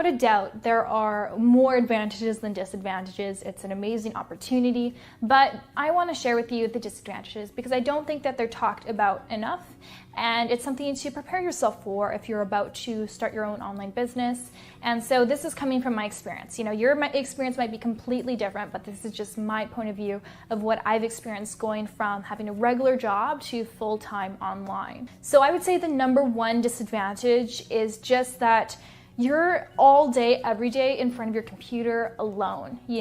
without a doubt, there are more advantages than disadvantages. It's an amazing opportunity, but I want to share with you the disadvantages because I don't think that they're talked about enough, and it's something to prepare yourself for if you're about to start your own online business. And so this is coming from my experience. Your experience might be completely different, but this is just my point of view of what I've experienced going from having a regular job to full-time online. So I would say the number one disadvantage is just that you're all day, every day in front of your computer alone, you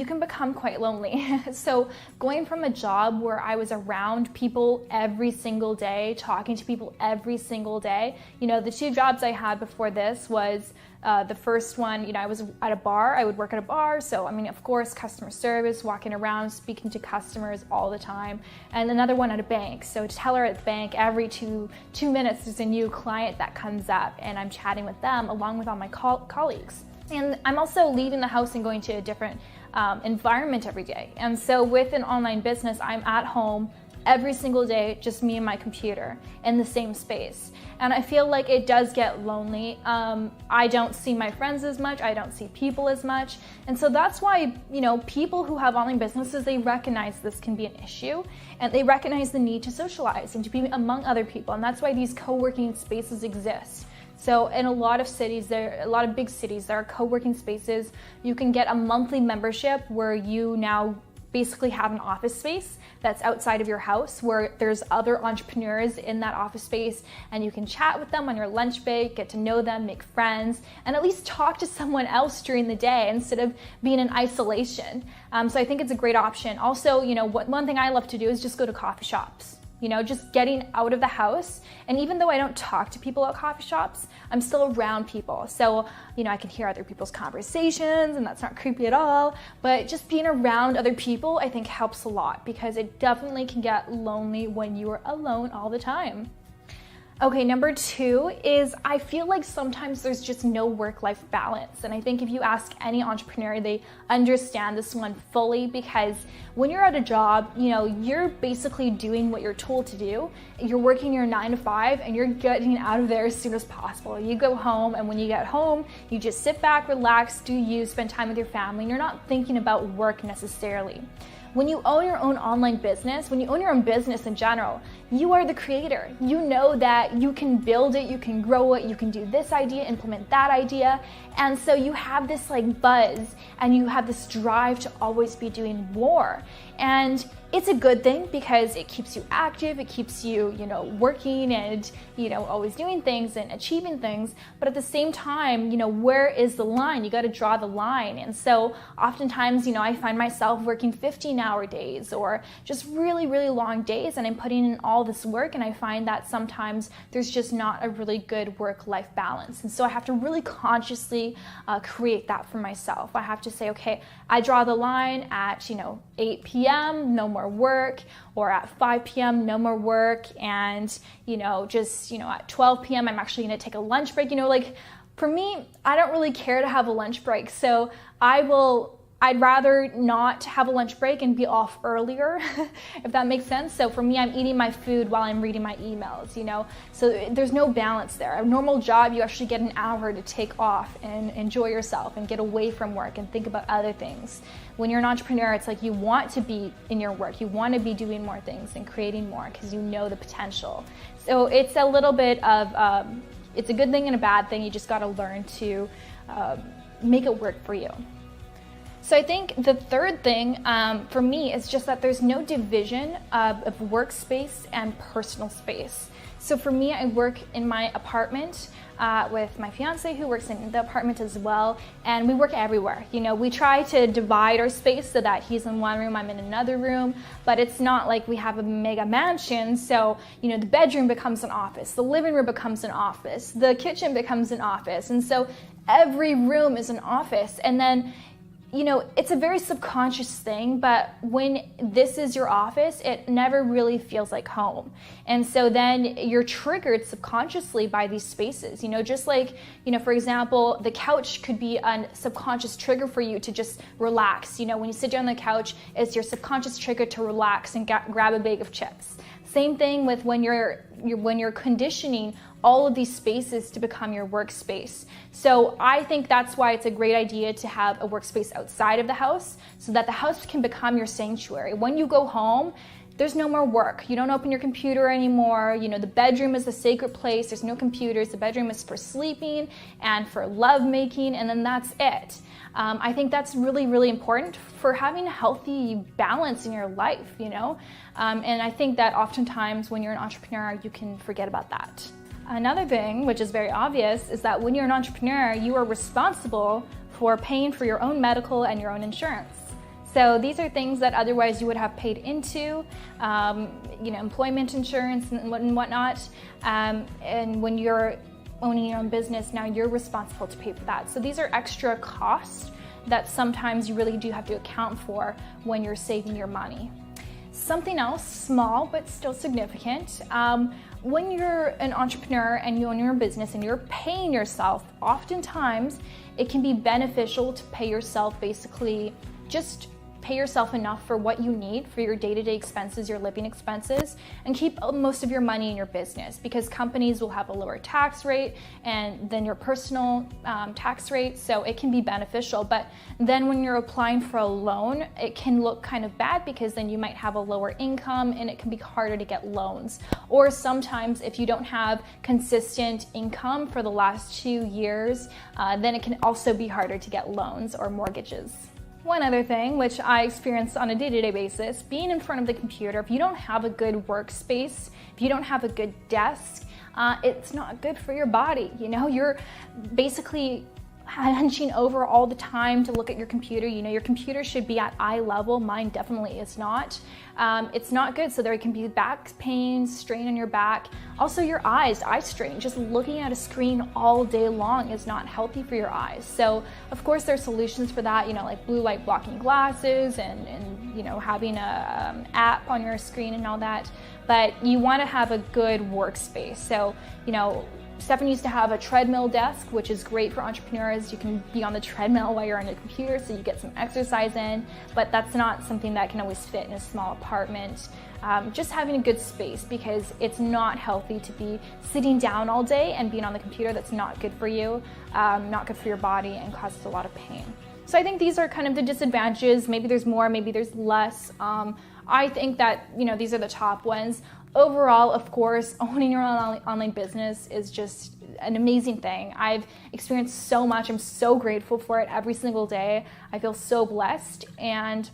can become quite lonely. So going from a job where I was around people every single day, talking to people every single day, the two jobs I had before this was the first one, I was at a bar, I would work at a bar. So, of course, customer service, walking around, speaking to customers all the time. And another one at a bank. So teller at the bank, every two minutes, there's a new client that comes up and I'm chatting with them along with all my colleagues. And I'm also leaving the house and going to a different environment every day. And so with an online business, I'm at home every single day, just me and my computer in the same space. And I feel like it does get lonely. I don't see my friends as much. I don't see people as much. And so that's why, people who have online businesses, they recognize this can be an issue and they recognize the need to socialize and to be among other people. And that's why these co-working spaces exist. So in a lot of cities, a lot of big cities, there are co-working spaces. You can get a monthly membership where you now basically have an office space that's outside of your house where there's other entrepreneurs in that office space, and you can chat with them on your lunch break, get to know them, make friends, and at least talk to someone else during the day instead of being in isolation. So I think it's a great option. Also, one thing I love to do is just go to coffee shops. Just getting out of the house. And even though I don't talk to people at coffee shops, I'm still around people. So, I can hear other people's conversations and that's not creepy at all. But just being around other people, I think helps a lot because it definitely can get lonely when you are alone all the time. Okay, number two is I feel like sometimes there's just no work-life balance. And I think if you ask any entrepreneur, they understand this one fully because when you're at a job, you're basically doing what you're told to do. You're working your 9 to 5 and you're getting out of there as soon as possible. You go home, and when you get home, you just sit back, relax, do you, spend time with your family, and you're not thinking about work necessarily. When you own your own online business, when you own your own business in general, you are the creator. You know that you can build it, you can grow it, you can do this idea, implement that idea. And so you have this buzz and you have this drive to always be doing more. And it's a good thing because it keeps you active, it keeps you, working and, always doing things and achieving things. But at the same time, where is the line? You got to draw the line. And so oftentimes, I find myself working 15-hour days or just really, really long days, and I'm putting in all this work, and I find that sometimes there's just not a really good work-life balance. And so I have to really consciously create that for myself. I have to say, okay, I draw the line at, 8 p.m., no more work, or at 5 p.m., no more work, and, at 12 p.m., I'm actually going to take a lunch break. For me, I don't really care to have a lunch break, so I'd rather not have a lunch break and be off earlier, if that makes sense. So for me, I'm eating my food while I'm reading my emails, So there's no balance there. A normal job, you actually get an hour to take off and enjoy yourself and get away from work and think about other things. When you're an entrepreneur, it's like you want to be in your work. You want to be doing more things and creating more because you know the potential. So it's a little bit of, it's a good thing and a bad thing. You just got to learn to make it work for you. So I think the third thing for me is just that there's no division of workspace and personal space. So for me, I work in my apartment with my fiance who works in the apartment as well, and we work everywhere. We try to divide our space so that he's in one room, I'm in another room, but it's not like we have a mega mansion. So, the bedroom becomes an office, the living room becomes an office, the kitchen becomes an office, and so every room is an office. And then it's a very subconscious thing, but when this is your office, it never really feels like home. And so then you're triggered subconsciously by these spaces, just like, for example, the couch could be a subconscious trigger for you to just relax. When you sit down on the couch, it's your subconscious trigger to relax and grab a bag of chips. Same thing with when you're conditioning all of these spaces to become your workspace. So I think that's why it's a great idea to have a workspace outside of the house so that the house can become your sanctuary. When you go home, there's no more work. You don't open your computer anymore. You know, the bedroom is the sacred place. There's no computers. The bedroom is for sleeping and for lovemaking, and then that's it. I think that's really, really important for having a healthy balance in your life, you know? And I think that oftentimes when you're an entrepreneur, you can forget about that. Another thing, which is very obvious, is that when you're an entrepreneur, you are responsible for paying for your own medical and your own insurance. So these are things that otherwise you would have paid into, you know, employment insurance and whatnot. And when you're owning your own business, now you're responsible to pay for that. So these are extra costs that sometimes you really do have to account for when you're saving your money. Something else, small but still significant, when you're an entrepreneur and you own your own business and you're paying yourself, oftentimes it can be beneficial to pay yourself, basically just pay yourself enough for what you need for your day-to-day expenses, your living expenses, and keep most of your money in your business, because companies will have a lower tax rate and then your personal tax rate, so it can be beneficial. But then when you're applying for a loan, it can look kind of bad because then you might have a lower income and it can be harder to get loans. Or sometimes if you don't have consistent income for the last 2 years, then it can also be harder to get loans or mortgages. One other thing, which I experience on a day-to-day basis, being in front of the computer, if you don't have a good workspace, if you don't have a good desk, it's not good for your body. You know, you're basically hunching over all the time to look at your computer. You know, your computer should be at eye level. Mine definitely is not. It's not good. So there can be back pain, strain on your back. Also your eyes, eye strain. Just looking at a screen all day long is not healthy for your eyes. So of course there's solutions for that, you know, like blue light blocking glasses and you know, having a app on your screen and all that. But you want to have a good workspace. So, you know, Stephanie used to have a treadmill desk, which is great for entrepreneurs. You can be on the treadmill while you're on your computer, so you get some exercise in, but that's not something that can always fit in a small apartment. Just having a good space, because it's not healthy to be sitting down all day and being on the computer. That's not good for you, not good for your body, and causes a lot of pain. So I think these are kind of the disadvantages. Maybe there's more, maybe there's less. I think that, you know, these are the top ones. Overall, of course, owning your own online business is just an amazing thing. I've experienced so much. I'm so grateful for it every single day. I feel so blessed. And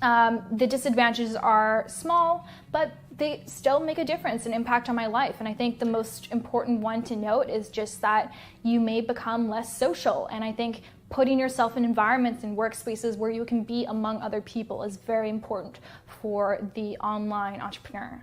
the disadvantages are small, but they still make a difference and impact on my life. And I think the most important one to note is just that you may become less social. And I think putting yourself in environments and workspaces where you can be among other people is very important for the online entrepreneur.